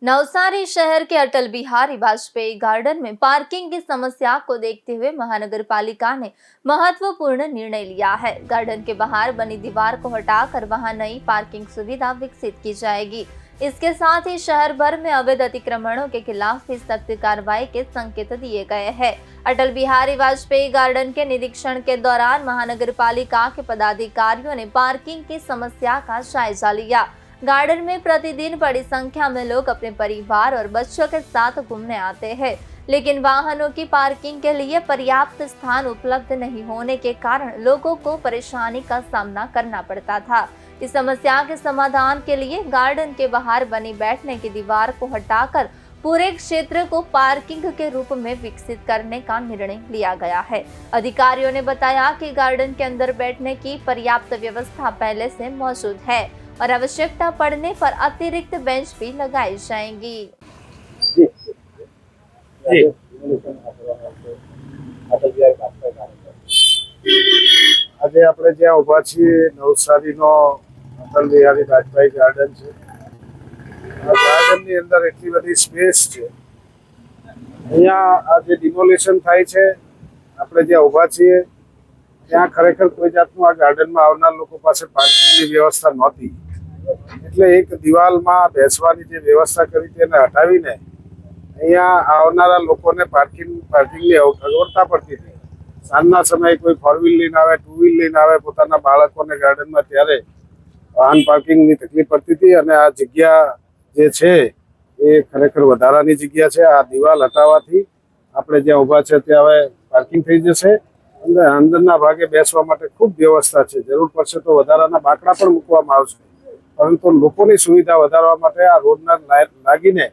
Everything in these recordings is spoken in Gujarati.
नवसारी शहर के अटल बिहारी वाजपेयी गार्डन में पार्किंग की समस्या को देखते हुए महानगर पालिका ने महत्वपूर्ण निर्णय लिया है। गार्डन के बाहर बनी दीवार को हटाकर वहां नई पार्किंग सुविधा विकसित की जाएगी। इसके साथ ही शहर भर में अवैध अतिक्रमणों के खिलाफ भी सख्त कार्रवाई के संकेत दिए गए हैं। अटल बिहारी वाजपेयी गार्डन के निरीक्षण के दौरान महानगर पालिका के पदाधिकारियों ने पार्किंग की समस्या का जायजा लिया। गार्डन में प्रतिदिन बड़ी संख्या में लोग अपने परिवार और बच्चों के साथ घूमने आते हैं, लेकिन वाहनों की पार्किंग के लिए पर्याप्त स्थान उपलब्ध नहीं होने के कारण लोगों को परेशानी का सामना करना पड़ता था। इस समस्या के समाधान के लिए गार्डन के बाहर बनी बैठने की दीवार को हटाकर पूरे क्षेत्र को पार्किंग के रूप में विकसित करने का निर्णय लिया गया है। अधिकारियों ने बताया कि गार्डन के अंदर बैठने की पर्याप्त व्यवस्था पहले से मौजूद है और आवश्यकता पड़ने पर अतिरिक्त बेंच भी लगाई जाएंगी। આજે આપણે જ્યાં ઊભા છીએ નવસારીનો અટલ બિહારી વાજપેયી ગાર્ડન છે। આ ગાર્ડનની અંદર એટલી બધી સ્પેસ છે। અહીંયા આ જે ડિમોલેશન થાય છે, આપણે જ્યાં ઊભા છીએ ત્યાં ખરેખર કોઈ જાતનું આ ગાર્ડનમાં આવનાર લોકો પાસે પાર્કિંગની વ્યવસ્થા નહોતી, એટલે એક દિવાલમાં બેસવાની જે વ્યવસ્થા કરી તેને હટાવીને અહીંયા આવનારા લોકોને પાર્કિંગની અગવડતા પડતી હતી। સાંજના સમયે કોઈ ફોર વ્હીલ લઈને આવે, ટુ વ્હીલ લઈને આવે પોતાના બાળકોને ગાર્ડનમાં, ત્યારે વાહન પાર્કિંગની તકલીફ પડતી હતી અને આ જગ્યા જે છે એ ખરેખર વધારાની જગ્યા છે। આ દિવાલ હટાવવાથી આપણે જ્યાં ઊભા છે ત્યાં હવે પાર્કિંગ થઈ જશે। અંદરના ભાગે બેસવા માટે ખૂબ વ્યવસ્થા છે। જરૂર પડશે તો વધારાના બાકડા પણ મૂકવામાં આવશે, પરંતુ લોકોની સુવિધા વધારવા માટે આ રોડના લાગીને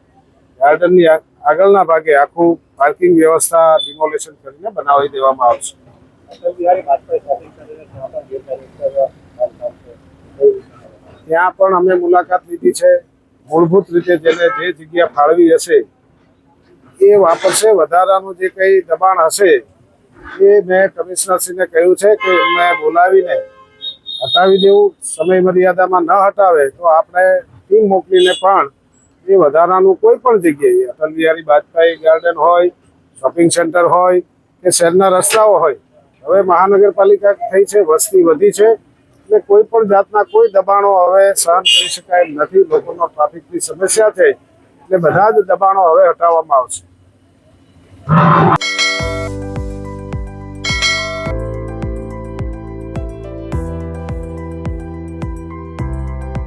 ગાર્ડનની આગળના ભાગે આખું પાર્કિંગ વ્યવસ્થા ડિમોલેશન કરીને બનાવી દેવામાં આવશે। ત્યાં પણ અમે મુલાકાત લીધી છે। મૂળભૂત રીતે જેને જે જગ્યા ફાળવી હશે એ વાપરશે। વધારાનું જે કંઈ દબાણ હશે એ મેં કમિશનરશ્રીને કહ્યું છે કે એમને બોલાવીને હટાવી દેવું। સમય મર્યાદામાં ન હટાવે તો આપણે ટીમ મોકલીને પણ એ વધારાનું કોઈ પણ જગ્યાએ અટલ બિહારી વાજપેયી ગાર્ડન હોય, શોપિંગ સેન્ટર હોય કે શહેરના રસ્તાઓ હોય, હવે મહાનગરપાલિકા થઈ છે, વસ્તી વધી છે, એટલે કોઈ પણ જાતના કોઈ દબાણો હવે સહન કરી શકાય એમ નથી। લોકોનો ટ્રાફિકની સમસ્યા છે, એટલે બધા જ દબાણો હવે હટાવવામાં આવશે।